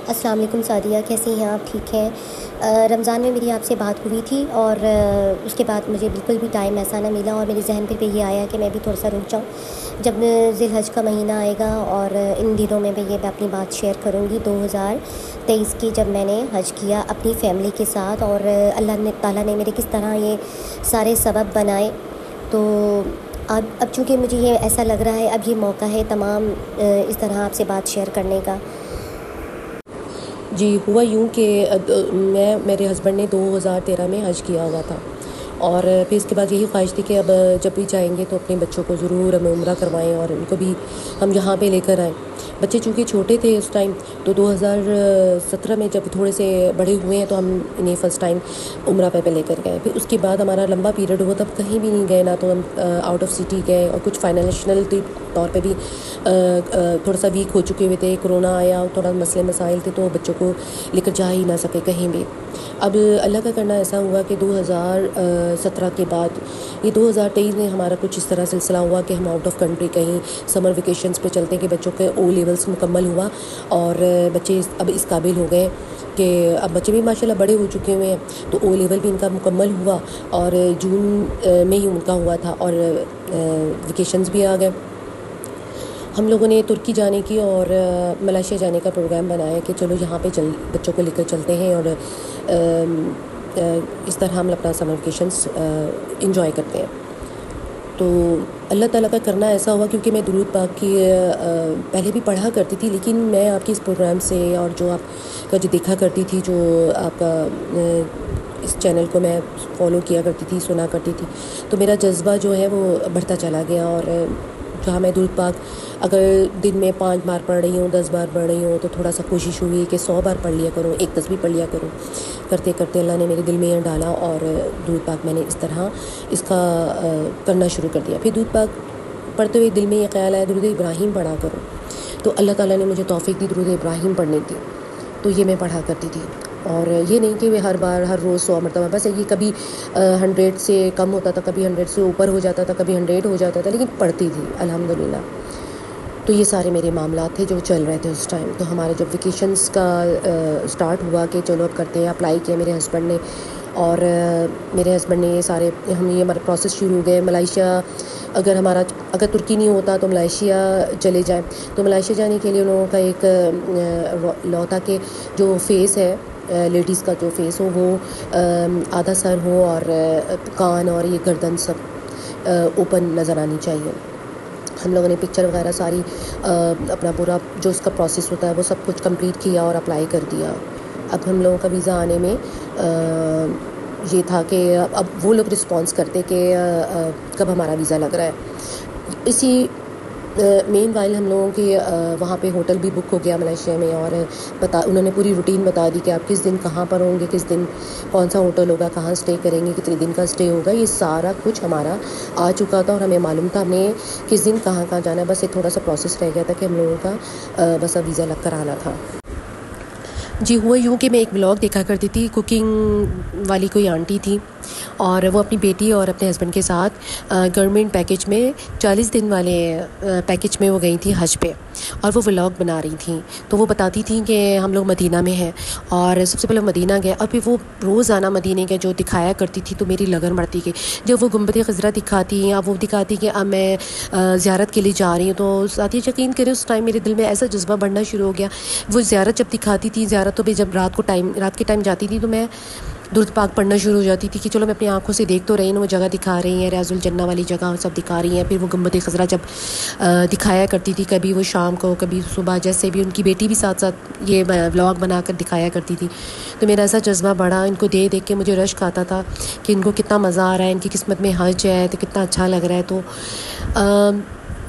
अस्सलाम वालेकुम सादिया, कैसी हैं आप? ठीक हैं। रमज़ान में मेरी आपसे बात हुई थी और उसके बाद मुझे बिल्कुल भी टाइम ऐसा ना मिला और मेरे जहन पे ये आया कि मैं भी थोड़ा सा रुक जाऊँ। जब ज़िलहज का महीना आएगा और इन दिनों में मैं अपनी बात शेयर करूँगी 2023 की, जब मैंने हज किया अपनी फ़ैमिली के साथ और अल्लाह ताला ने मेरे किस तरह ये सारे सबब बनाए। तो अब चूँकि मुझे ये ऐसा लग रहा है अब ये मौका है तमाम इस तरह आपसे बात शेयर करने का। जी, हुआ यूँ कि मेरे हस्बैंड ने 2013 में हज किया हुआ था और फिर इसके बाद यही ख्वाहिश थी कि अब जब भी जाएंगे तो अपने बच्चों को ज़रूर हम उम्रा करवाएं और उनको भी हम यहाँ पे लेकर आएँ। बच्चे चूँकि छोटे थे उस टाइम, तो 2017 में जब थोड़े से बड़े हुए हैं तो हम इन्हें फ़र्स्ट टाइम उम्रा पे लेकर गए। फिर उसके बाद हमारा लंबा पीरियड हुआ, तब कहीं भी नहीं गए, ना तो हम आउट ऑफ सिटी गए और कुछ फाइनेंशियल तौर पे भी थोड़ा सा वीक हो चुके हुए थे। कोरोना आया, थोड़ा मसले मसाइल थे तो बच्चों को लेकर जा ही ना सके कहीं भी। अब अल्लाह का करना ऐसा हुआ कि 2017 के बाद ये 2023 में हमारा कुछ इस तरह सिलसिला हुआ कि हम आउट ऑफ कंट्री कहीं समर वेकेशंस पे चलते हैं कि बच्चों के ओ लेवल्स मुकम्मल हुआ और बच्चे अब इस काबिल हो गए कि अब बच्चे भी माशाल्लाह बड़े हो चुके हुए हैं, तो ओ लेवल भी इनका मुकम्मल हुआ और जून में ही उनका हुआ था और वेकेशंस भी आ गए। हम लोगों ने तुर्की जाने की और मलेशिया जाने का प्रोग्राम बनाया कि चलो यहाँ पे बच्चों को लेकर चलते हैं और इस तरह हम अपना समर वेकेशंस इंजॉय करते हैं। तो अल्लाह ताला का करना ऐसा हुआ, क्योंकि मैं दुरूद पाक की पहले भी पढ़ा करती थी, लेकिन मैं आपके इस प्रोग्राम से और जो आपका जो देखा करती थी, जो आपका इस चैनल को मैं फॉलो किया करती थी, सुना करती थी, तो मेरा जज्बा जो है वो बढ़ता चला गया। और जहाँ मैं दुरूद पाक अगर दिन में 5 बार पढ़ रही हूँ, 10 बार पढ़ रही हूँ, तो थोड़ा सा कोशिश हुई कि 100 बार पढ़ लिया करूँ, एक तस्बीह पढ़ लिया करूँ। करते करते अल्लाह ने मेरे दिल में यह डाला और दुरूद पाक मैंने इस तरह इसका करना शुरू कर दिया। फिर दुरूद पाक पढ़ते हुए दिल में ये ख्याल आया दुरूद इब्राहिम पढ़ा करूँ, तो अल्लाह ताला ने मुझे तौफीक दी दुरूद इब्राहिम पढ़ने की, तो ये मैं पढ़ा करती थी। और ये नहीं कि वे हर बार हर रोज़ 100 मरतबा, बस ये कभी 100 से कम होता था, कभी 100 से ऊपर हो जाता था, कभी 100 हो जाता था, लेकिन पढ़ती थी अल्हम्दुलिल्लाह। तो ये सारे मेरे मामला थे जो चल रहे थे उस टाइम। तो हमारे जब वेकेशंस का स्टार्ट हुआ कि चलो अब करते हैं, अप्लाई किया मेरे हस्बैंड ने और मेरे हस्बैंड ने ये सारे ये हमारा प्रोसेस शुरू हो गए। मलेशिया अगर तुर्की नहीं होता तो मलेशिया चले जाएं, तो मलेशिया जाने के लिए उन लोगों का एक लॉ था कि जो फेस है लेडीज़ का, जो फेस हो वो आधा सर हो और कान और ये गर्दन सब ओपन नज़र आनी चाहिए। हम लोगों ने पिक्चर वगैरह सारी अपना पूरा जो उसका प्रोसेस होता है वो सब कुछ कंप्लीट किया और अप्लाई कर दिया। अब हम लोगों का वीज़ा आने में ये था कि अब वो लोग रिस्पॉन्स करते कि कब हमारा वीज़ा लग रहा है। इसी मेन वाइल हम लोगों के वहाँ पे होटल भी बुक हो गया मलेशिया में और उन्होंने पूरी रूटीन बता दी कि आप किस दिन कहाँ पर होंगे, किस दिन कौन सा होटल होगा, कहाँ स्टे करेंगे, कितने दिन का स्टे होगा। ये सारा कुछ हमारा आ चुका था और हमें मालूम था हमें किस दिन कहाँ कहाँ जाना है। बस एक थोड़ा सा प्रोसेस रह गया था कि हम लोगों का बस अब वीज़ा लग कर आना था। जी, हुआ यूँ कि मैं एक ब्लॉग देखा करती थी, कुकिंग वाली कोई आंटी थी और वो अपनी बेटी और अपने हस्बैंड के साथ गवर्नमेंट पैकेज में 40 दिन वाले पैकेज में वो गई थी हज पे और वो व्लॉग बना रही थी। तो वो बताती थी कि हम लोग मदीना में हैं और सबसे पहले मदीना गए और फिर वो रोज़ाना मदीने के जो दिखाया करती थी, तो मेरी लगन बढ़ती गई। जब वो गुंबद ख़ज़रा दिखाती या वो दिखाती कि अब मैं ज़ियारत के लिए जा रही हूँ, तो साथी यकीन करें उस टाइम मेरे दिल में ऐसा जज्बा बढ़ना शुरू हो गया। वो ज़ियारत जब दिखाती थी, ज़ियारत तो भी जब रात के टाइम जाती थी, तो मैं दुरूद पाक पढ़ना शुरू हो जाती थी कि चलो मैं अपनी आंखों से देख तो रही हूँ, वो जगह दिखा रही हैं, रियाजुल जन्ना वाली जगह सब दिखा रही हैं। फिर वो गुंबद ख़ज़रा जब दिखाया करती थी, कभी वो शाम को कभी सुबह, जैसे भी उनकी बेटी भी साथ साथ ये व्लॉग बनाकर दिखाया करती थी। तो मेरा ऐसा जज्बा बढ़ा, इनको देख के मुझे रश्क आता था कि इनको कितना मज़ा आ रहा है, इनकी किस्मत में हज है तो कितना अच्छा लग रहा है। तो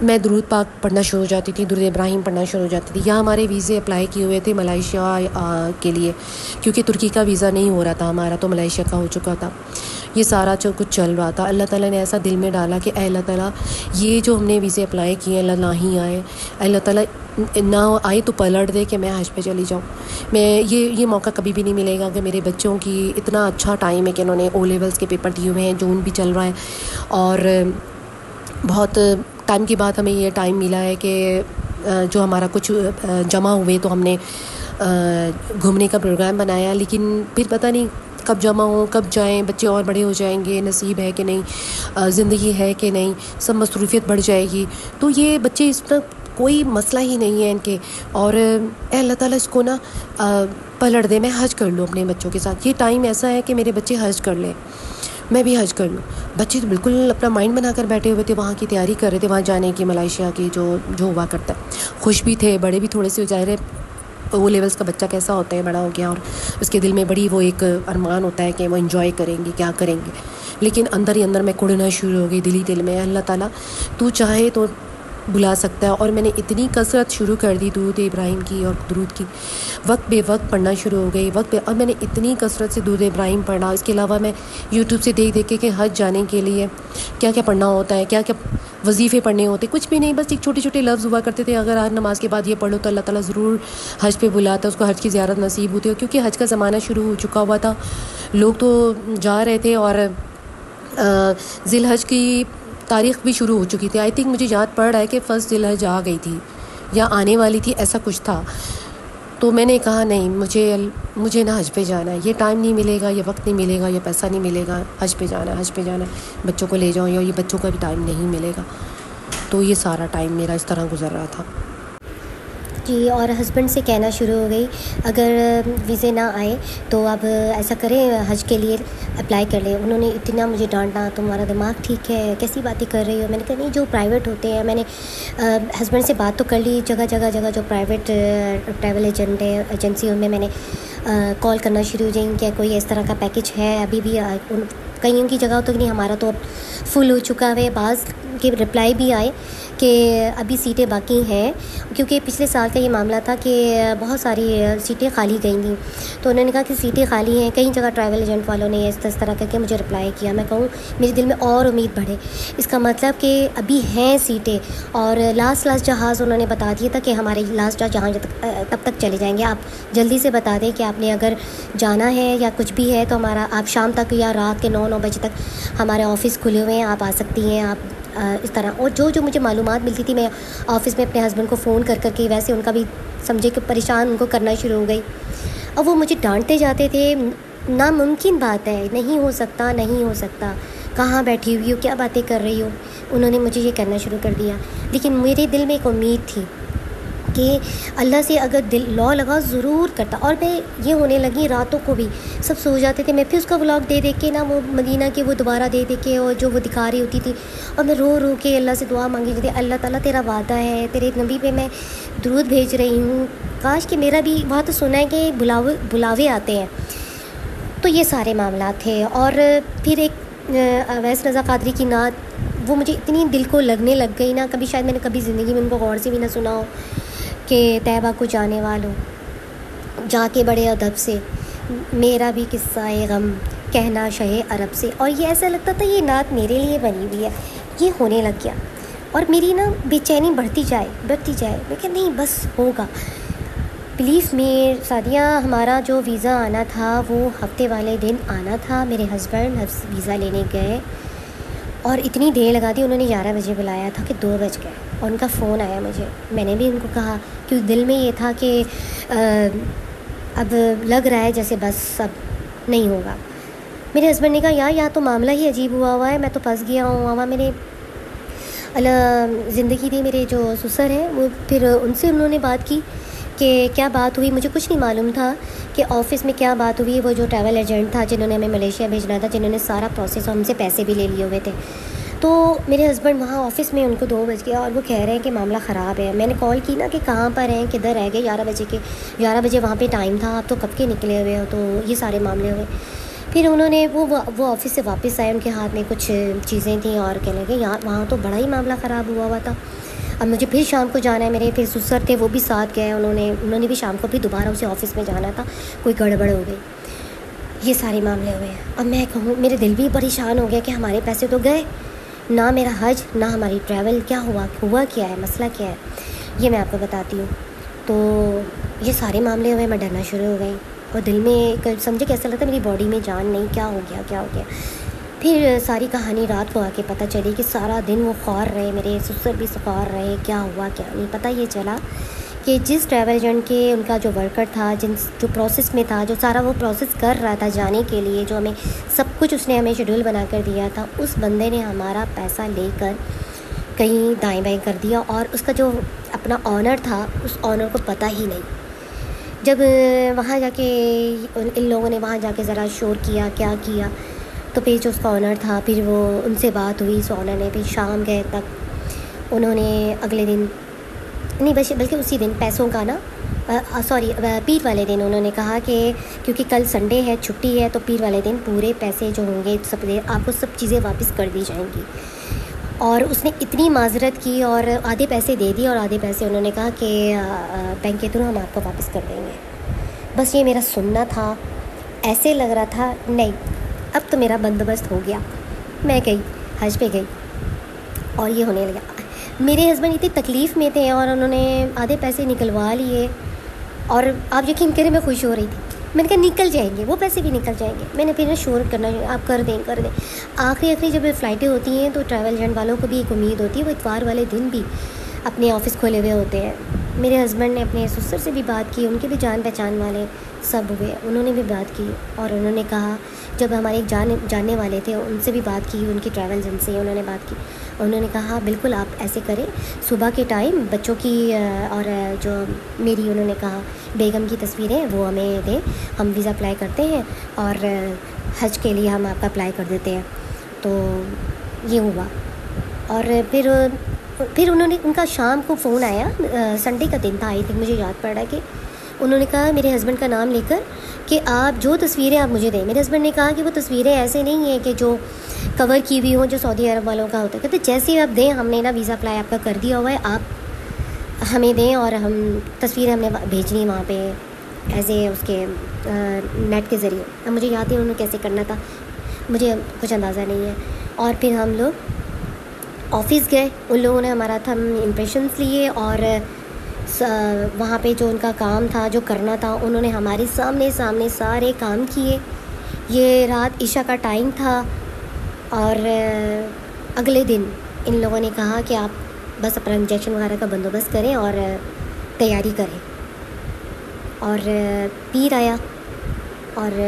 मैं दुरूद पाक पढ़ना शुरू हो जाती थी, दुरूद इब्राहिम पढ़ना शुरू हो जाती थी। यहाँ हमारे वीज़े अप्लाई किए हुए थे मलेशिया के लिए, क्योंकि तुर्की का वीज़ा नहीं हो रहा था हमारा, तो मलेशिया का हो चुका था। ये सारा जो कुछ चल रहा था, अल्लाह ताला ने ऐसा दिल में डाला कि अल्लाह ताला ये जो हमने वीज़े अप्लाई किए अल्लाह ना ही आए, अल्लाह ताला ना आए तो पलट दे कि मैं हज पे चली जाऊँ। मैं ये मौका कभी भी नहीं मिलेगा कि मेरे बच्चों की इतना अच्छा टाइम है कि उन्होंने ओ लेवल्स के पेपर दिए हुए हैं, जून भी चल रहा है और बहुत टाइम के बाद हमें ये टाइम मिला है कि जो हमारा कुछ जमा हुए तो हमने घूमने का प्रोग्राम बनाया, लेकिन फिर पता नहीं कब जमा हो, कब जाएं, बच्चे और बड़े हो जाएंगे, नसीब है कि नहीं, ज़िंदगी है कि नहीं, सब मसरूफियत बढ़ जाएगी। तो ये बच्चे इस पर कोई मसला ही नहीं है इनके, और अल्लाह ताला इसको ना पलट दे, मैं हज कर लूँ अपने बच्चों के साथ। ये टाइम ऐसा है कि मेरे बच्चे हज कर लें, मैं भी हज कर लूँ। बच्चे तो बिल्कुल अपना माइंड बना कर बैठे हुए थे, वहाँ की तैयारी कर रहे थे, वहाँ जाने की, मलेशिया की जो हुआ करता है। खुश भी थे, बड़े भी थोड़े से, ज़ाहिर है वो लेवल्स का बच्चा कैसा होता है, बड़ा हो गया और उसके दिल में बड़ी वो एक अरमान होता है कि वो एंजॉय करेंगे, क्या करेंगे। लेकिन अंदर ही अंदर मैं कुड़ना शुरू हो गई, दिल ही दिल में, अल्लाह ताला तू चाहे तो बुला सकता है। और मैंने इतनी कसरत शुरू कर दी दूध इब्राहिम की और दुरूद की, वक्त बे वक्त पढ़ना शुरू हो गई, और मैंने इतनी कसरत से दूध इब्राहिम पढ़ा। इसके अलावा मैं यूट्यूब से देख देख के हज जाने के लिए क्या क्या पढ़ना होता है, क्या क्या वजीफ़े पढ़ने होते, कुछ भी नहीं, बस एक छोटे छोटे लफ्ज़ हुआ करते थे, अगर आज नमाज के बाद ये पढ़ लो तो अल्लाह ताला ज़रूर हज पे बुलाता, उसको हज की ज़ियारत नसीब होती है। क्योंकि हज का ज़माना शुरू हो चुका हुआ था, लोग तो जा रहे थे, और ज़िल हज की तारीख़ भी शुरू हो चुकी थी। आई थिंक मुझे याद पड़ रहा है कि फ़र्स्ट ज़िल हज आ गई थी या आने वाली थी, ऐसा कुछ था। तो मैंने कहा नहीं, मुझे ना हज पे जाना है, ये टाइम नहीं मिलेगा, ये वक्त नहीं मिलेगा, ये पैसा नहीं मिलेगा, हज पे जाना है, हज पे जाना है, बच्चों को ले जाओ, या ये बच्चों का भी टाइम नहीं मिलेगा। तो ये सारा टाइम मेरा इस तरह गुजर रहा था जी। और हस्बैंड से कहना शुरू हो गई, अगर वीज़े ना आए तो अब ऐसा करें, हज के लिए अप्लाई कर लें। उन्होंने इतना मुझे डांटा, तुम्हारा दिमाग ठीक है, कैसी बातें कर रही हो। मैंने कहा नहीं, जो प्राइवेट होते हैं, मैंने हस्बैंड से बात तो कर ली, जगह जगह जो प्राइवेट ट्रैवल एजेंट है, एजेंसियों में मैंने कॉल करना शुरू हो जाएंगे, क्या कोई इस तरह का पैकेज है। अभी भी कईयों की जगह तो नहीं, हमारा तो अब फुल हो चुका है। बाज़ के रिप्लाई भी आए कि अभी सीटें बाकी हैं, क्योंकि पिछले साल का ये मामला था कि बहुत सारी सीटें खाली गई थी। तो उन्होंने कहा कि सीटें खाली हैं, कई जगह ट्रैवल एजेंट वालों ने इस तरह करके मुझे रिप्लाई किया। मैं कहूँ मेरे दिल में और उम्मीद बढ़े, इसका मतलब कि अभी हैं सीटें, और लास्ट जहाज़ उन्होंने बता दिया था कि हमारे लास्ट जहाज़ तब तक चले जाएंगे। आप जल्दी से बता दें कि आपने अगर जाना है या कुछ भी है तो हमारा, आप शाम तक या रात के 9 बजे तक हमारे ऑफ़िस खुले हुए हैं, आप आ सकती हैं, आप इस तरह। और जो मुझे मालूमात मिलती थी, मैं ऑफ़िस में अपने हस्बैंड को फ़ोन कर के वैसे उनका भी समझे कि परेशान उनको करना शुरू हो गई। अब वो मुझे डांटते जाते थे, नामुमकिन बात है, नहीं हो सकता, नहीं हो सकता, कहाँ बैठी हुई हो, क्या बातें कर रही हो। उन्होंने मुझे ये करना शुरू कर दिया। लेकिन मेरे दिल में एक उम्मीद थी कि अल्लाह से अगर दिल लौ लगा ज़रूर करता। और मैं ये होने लगी, रातों को भी सब सो जाते थे, मैं फिर उसका व्लॉग दे के ना, वो मदीना के वो दोबारा दे के, और जो वो दिखा रही होती थी, और मैं रो के अल्लाह से दुआ मांगी जाती, अल्लाह ताला तेरा वादा है, तेरे नबी पे मैं दुरूद भेज रही हूँ, काश कि मेरा भी वहाँ तो सुना है कि बुलावे आते हैं। तो ये सारे मामला थे। और फिर एक अवैस रज़ा क़ादरी की नात, वो मुझे इतनी दिल को लगने लग गई ना, कभी शायद मैंने कभी ज़िंदगी में उनको गौर से भी ना सुना हो कि तैबा को जाने वालों जाके बड़े अदब से, मेरा भी किस्सा है गम कहना शहे अरब से। और ये ऐसा लगता था ये नात मेरे लिए बनी हुई है। ये होने लग गया और मेरी ना बेचैनी बढ़ती जाए। मैं कहा नहीं, बस होगा। प्लीज़ में सादिया, हमारा जो वीज़ा आना था वो हफ्ते वाले दिन आना था। मेरे हस्बैंड वीज़ा लेने गए और इतनी देर लगा दी। उन्होंने 11 बजे बुलाया था कि 2 बज गए, और उनका फ़ोन आया मुझे। मैंने भी उनको कहा, क्योंकि दिल में ये था कि अब लग रहा है जैसे बस अब नहीं होगा। मेरे हस्बैंड ने कहा यार, या तो मामला ही अजीब हुआ है, मैं तो फंस गया हूँ। वहाँ मेरे ज़िंदगी थी, मेरे जो ससुर हैं वो, फिर उनसे उन्होंने बात की कि क्या बात हुई। मुझे कुछ नहीं मालूम था कि ऑफ़िस में क्या बात हुई। वो जो ट्रैवल एजेंट था जिन्होंने हमें मलेशिया भेजना था, जिन्होंने सारा प्रोसेस और हमसे पैसे भी ले लिए हुए थे, तो मेरे हस्बैंड वहाँ ऑफ़िस में, उनको 2 बज गया और वो कह रहे हैं कि मामला ख़राब है। मैंने कॉल की ना कि कहाँ पर हैं, किधर रह गए। 11 बजे वहाँ पे टाइम था, आप तो कब के निकले हुए हो। तो ये सारे मामले हुए। फिर उन्होंने वो ऑफ़िस से वापस आए, उनके हाथ में कुछ चीज़ें थी और कहने लगे यार वहाँ तो बड़ा ही मामला ख़राब हुआ था। अब मुझे फिर शाम को जाना है। मेरे फिर ससुर थे, वो भी साथ गए। उन्होंने भी शाम को फिर दोबारा उसे ऑफ़िस में जाना था। कोई गड़बड़ हो गई। ये सारे मामले हुए। अब मैं कहूँ, मेरे दिल भी परेशान हो गया कि हमारे पैसे तो गए, ना मेरा हज, ना हमारी ट्रैवल। क्या हुआ क्या है, मसला क्या है, ये मैं आपको बताती हूँ। तो ये सारे मामले हुए, मैं डरना शुरू हो गई और दिल में समझे कैसा लगता मेरी बॉडी में जान नहीं, क्या हो गया। फिर सारी कहानी रात को आके पता चली कि सारा दिन वो ख्वार रहे, मेरे ससुर भी ख्वार रहे, क्या हुआ क्या नहीं। पता ये चला कि जिस ट्रैवल एजेंट के उनका जो वर्कर था, जो प्रोसेस में था, जो सारा वो प्रोसेस कर रहा था जाने के लिए, जो हमें सब कुछ उसने हमें शेड्यूल बना कर दिया था, उस बंदे ने हमारा पैसा लेकर कहीं दाएं बाएं कर दिया। और उसका जो अपना ऑनर था, उस ऑनर को पता ही नहीं। जब वहाँ जाके इन लोगों ने वहाँ जाके ज़रा शोर किया, क्या किया, तो फिर जो उसका ऑनर था, फिर वो उनसे बात हुई उस ऑनर ने, फिर शाम गए तक उन्होंने अगले दिन नहीं बल्कि उसी दिन पैसों का ना पीर वाले दिन उन्होंने कहा कि क्योंकि कल संडे है, छुट्टी है, तो पीर वाले दिन पूरे पैसे जो होंगे सब आपको सब चीज़ें वापस कर दी जाएंगी। और उसने इतनी माजरत की और आधे पैसे दे दिए और आधे पैसे उन्होंने कहा कि बैंक के थ्रू हम आपको वापस कर देंगे। बस ये मेरा सुनना था, ऐसे लग रहा था नहीं अब तो मेरा बंदोबस्त हो गया। मैं गई, हज पे गई और ये होने लगा। मेरे हस्बैंड इतनी तकलीफ़ में थे और उन्होंने आधे पैसे निकलवा लिए और आप यकीन करें मैं खुश हो रही थी। मैंने कहा निकल जाएंगे, वो पैसे भी निकल जाएंगे। मैंने फिर शोर करना, आप कर दें। आखिरी जब फ़्लाइटें होती हैं तो ट्रैवल एजेंट वालों को भी एक उम्मीद होती है, वो इतवार वाले दिन भी अपने ऑफ़िस खोले हुए होते हैं। मेरे हस्बैंड ने अपने ससुर से भी बात की, उनके भी जान पहचान वाले सब हुए, उन्होंने भी बात की और उन्होंने कहा, जब हमारे एक जानने वाले थे उनसे भी बात की, उनकी ट्रैवल एजेंसी से उन्होंने बात की। उन्होंने कहा बिल्कुल आप ऐसे करें, सुबह के टाइम बच्चों की और जो मेरी उन्होंने कहा बेगम की तस्वीरें वो हमें दें, हम वीज़ा अप्लाई करते हैं और हज के लिए हम आपका अप्लाई कर देते हैं। तो ये हुआ। और फिर उनका शाम को फ़ोन आया, संडे का दिन था आई थिंक, मुझे याद पड़ रहा है कि उन्होंने कहा मेरे हस्बैंड का नाम लेकर कि आप जो तस्वीरें आप मुझे दें। मेरे हस्बैंड ने कहा कि वो तस्वीरें ऐसे नहीं हैं कि जो कवर की हुई हों, जो सऊदी अरब वालों का होता है। कहते जैसे आप दें, हमने ना वीज़ा अप्लाई आपका कर दिया हुआ है, आप हमें दें और हम तस्वीरें हमने भेजनी वहाँ पे एज ए उसके नेट के ज़रिए। अब मुझे याद नहीं उन्होंने कैसे करना था, मुझे कुछ अंदाज़ा नहीं है। और फिर हम लोग ऑफ़िस गए, उन लोगों ने हमारा इम्प्रेशंस लिए और वहाँ पे जो उनका काम था, जो करना था, उन्होंने हमारे सामने सारे काम किए। ये रात इशा का टाइम था और अगले दिन इन लोगों ने कहा कि आप बस अपना इंजेक्शन वगैरह का बंदोबस्त करें और तैयारी करें। और पीर आया और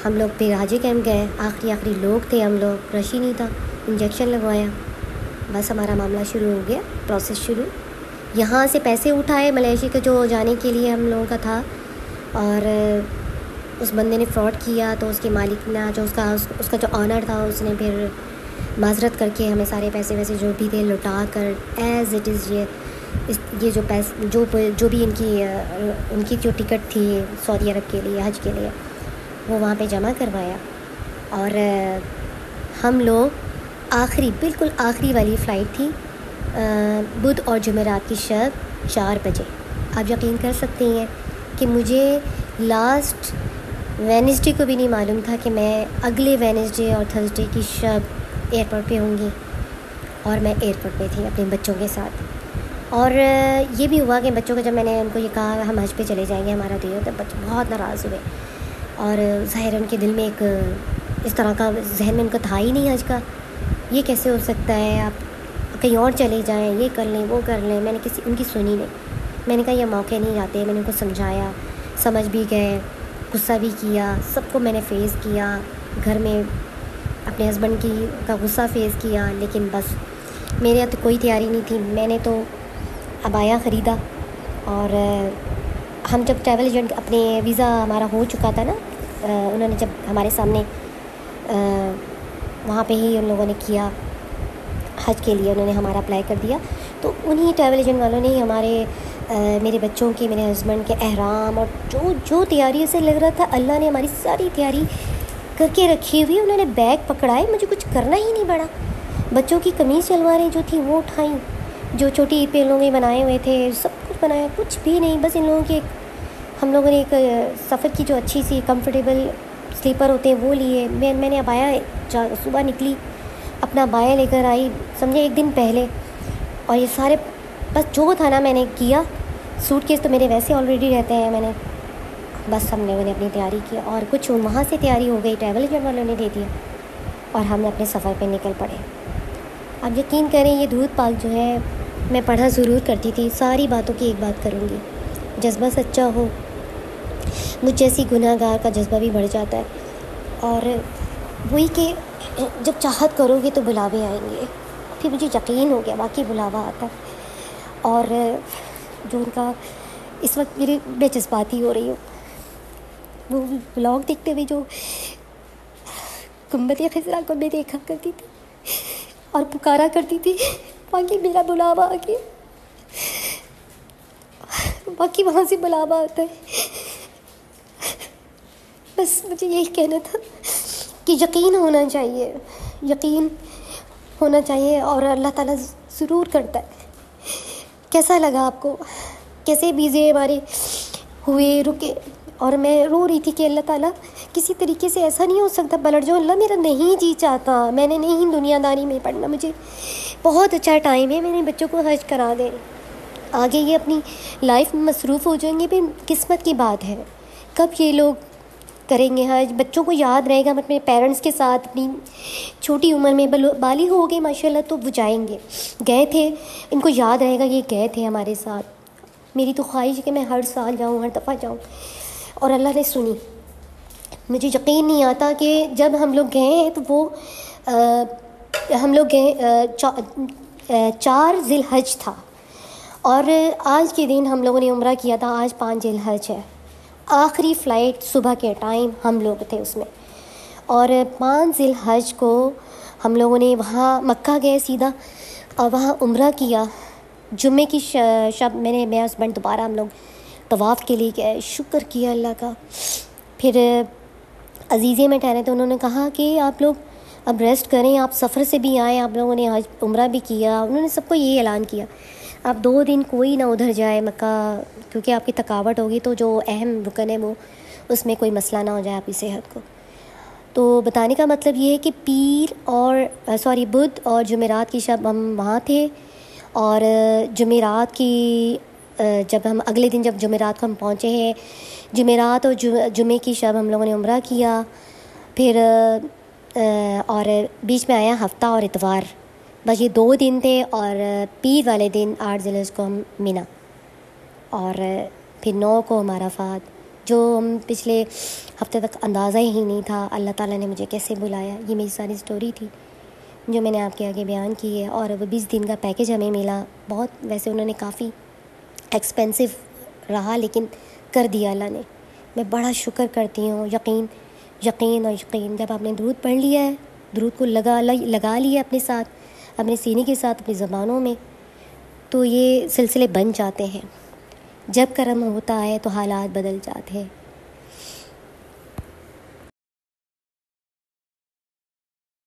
हम लोग फिर हाजी कैंप गए। आखिरी लोग थे हम लोग, रश ही नहीं था। इंजेक्शन लगवाया, बस हमारा मामला शुरू हो गया, प्रोसेस शुरू। यहाँ से पैसे उठाए मलेशिया के जो जाने के लिए हम लोगों का था और उस बंदे ने फ्रॉड किया, तो उसके मालिक ने जो उसका जो ऑनर था, उसने फिर माजरत करके हमें सारे पैसे वैसे जो भी थे लौटा कर एज़ इट इज़ ये जो पैसे जो भी उनकी जो टिकट थी सऊदी अरब के लिए, हज के लिए, वो वहाँ पे जमा करवाया। और हम लोग बिल्कुल आखिरी वाली फ़्लाइट थी, बुध और जुमेरात की शब 4 बजे। आप यकीन कर सकते हैं कि मुझे लास्ट वेडनेसडे को भी नहीं मालूम था कि मैं अगले वेडनेसडे और थर्सडे की शब एयरपोर्ट पे होंगी और मैं एयरपोर्ट पे थी अपने बच्चों के साथ। और ये भी हुआ कि बच्चों को जब मैंने उनको ये कहा हम हज पे चले जाएंगे हमारा दियो, तो बच्चे बहुत नाराज़ हुए और ज़ाहिर उनके दिल में एक इस तरह का जहन में उनका था ही नहीं हज का, ये कैसे हो सकता है, आप कहीं और चले जाएं, ये कर लें वो कर लें। मैंने उनकी सुनी नहीं। मैंने कहा ये मौके नहीं आते। मैंने उनको समझाया, समझ भी गए, गुस्सा भी किया, सबको मैंने फ़ेस किया, घर में अपने हस्बैंड का गुस्सा फ़ेस किया। लेकिन बस मेरे यहाँ तो कोई तैयारी नहीं थी। मैंने तो अबाया ख़रीदा और हम जब ट्रैवल एजेंट अपने वीज़ा हमारा हो चुका था ना, उन्होंने जब हमारे सामने वहाँ पे ही उन लोगों ने किया हज के लिए, उन्होंने हमारा अप्लाई कर दिया, तो उन्हीं ट्रैवल एजेंट वालों ने ही मेरे बच्चों के, मेरे हस्बैंड के एहराम और जो तैयारी से लग रहा था अल्लाह ने हमारी सारी तैयारी करके रखी हुई। उन्होंने बैग पकड़ाए, मुझे कुछ करना ही नहीं पड़ा। बच्चों की कमीज़ शलवारें जो थी वो उठाई, जो छोटी ईद पे इन लोगों ने बनाए हुए थे सब कुछ बनाया, कुछ भी नहीं। बस इन लोगों की हम लोगों ने एक सफ़र की जो अच्छी सी कंफर्टेबल स्लीपर होते हैं वो लिए। मैंने अबाया सुबह निकली, अपना अबाया लेकर आई, समझे एक दिन पहले। और ये सारे बस जो था ना मैंने किया। सूटकेस तो मेरे वैसे ऑलरेडी रहते हैं, मैंने बस हम लोगों ने अपनी तैयारी की और कुछ वहाँ से तैयारी हो गई, ट्रैवल एजेंट वालों ने दे दिया और हम अपने सफ़र पे निकल पड़े। अब यकीन करें ये दुरूद पाक जो है मैं पढ़ा ज़रूर करती थी। सारी बातों की एक बात करूँगी, जज्बा सच्चा हो, मुझ जैसी गुनाहगार का जज्बा भी बढ़ जाता है। और वही कि जब चाहत करोगे तो बुलावे आएंगे। फिर मुझे यकीन हो गया वाकई बुलावा आता है। और जो उनका इस वक्त मेरी मैं जज्बाती हो रही हूँ, वो ब्लॉग देखते हुए जो गुंबद खिज़रा को मैं देखा करती थी और पुकारा करती थी, बाकी मेरा बुलावा आ गया। बाकी वहाँ से बुलावा आता है। बस मुझे यही कहना था कि यकीन होना चाहिए, यकीन होना चाहिए और अल्लाह ताला ज़रूर करता है। कैसा लगा आपको? कैसे बीज़े हमारे हुए, रुके, और मैं रो रही थी कि अल्लाह ताला किसी तरीके से ऐसा नहीं हो सकता पलट जाओ। अल्लाह मेरा नहीं जी चाहता, मैंने नहीं दुनियादारी में पढ़ना, मुझे बहुत अच्छा टाइम है, मेरे बच्चों को हज करा दें, आगे ये अपनी लाइफ में मसरूफ़ हो जाएंगे। फिर किस्मत की बात है कब ये लोग करेंगे हज। बच्चों को याद रहेगा, हम अपने पेरेंट्स के साथ अपनी छोटी उम्र में बालिग हो गए माशाल्लाह, तो वो जाएंगे, गए थे, इनको याद रहेगा ये गए थे हमारे साथ। मेरी तो ख्वाहिश है कि मैं हर साल जाऊँ, हर दफ़ा जाऊँ, और अल्लाह ने सुनी। मुझे यकीन नहीं आता कि जब हम लोग गए हैं तो वो हम लोग गए 4 ज़िलहज था और आज के दिन हम लोगों ने उम्रा किया था। आज 5 ज़िलहज है, आखिरी फ़्लाइट सुबह के टाइम हम लोग थे उसमें। और 5 ज़िलहज को हम लोगों ने वहाँ मक्का गए सीधा और वहाँ उम्रा किया। जुम्मे की शब मैं हस्बैंड दोबारा हम लोग तवाफ़ के लिए गए, शुक्र किया अल्लाह का। फिर अज़ीज़े में ठहरे तो उन्होंने कहा कि आप लोग अब रेस्ट करें, आप सफ़र से भी आए, आप लोगों ने हज उम्रा भी किया। उन्होंने सबको ये ऐलान किया आप 2 दिन कोई ना उधर जाए मक्का, क्योंकि आपकी थकावट होगी, तो जो अहम रुकन है वो उसमें कोई मसला ना हो जाए आपकी सेहत को। तो बताने का मतलब ये है कि पीर और बुध और जुमेरात की शब हम वहाँ थे। और जुमेरात की जब हम अगले दिन जब जुमेरात को हम पहुँचे हैं, जुमेरात और जुमे की शब हम लोगों ने उम्रा किया। फिर और बीच में आया हफ्ता और इतवार, बस ये 2 दिन थे। और पीर वाले दिन 8 ज़िलहज को हम मिना, और फिर 9 को हमारा फात, जो हम पिछले हफ्ते तक अंदाज़ा ही नहीं था अल्लाह ताला ने मुझे कैसे बुलाया। ये मेरी सारी स्टोरी थी जो मैंने आपके आगे बयान की है। और वो 20 दिन का पैकेज हमें मिला। बहुत वैसे उन्होंने काफ़ी एक्सपेंसिव रहा, लेकिन कर दिया अल्लाह ने। मैं बड़ा शुक्र करती हूँ। यकीन यकीन और यकीन, जब आपने दुरूद पढ़ लिया है, दुरूद को लगा लिया अपने साथ, अपने सीने के साथ, अपनी ज़बानों में, तो ये सिलसिले बन जाते हैं। जब करम होता है तो हालात बदल जाते हैं।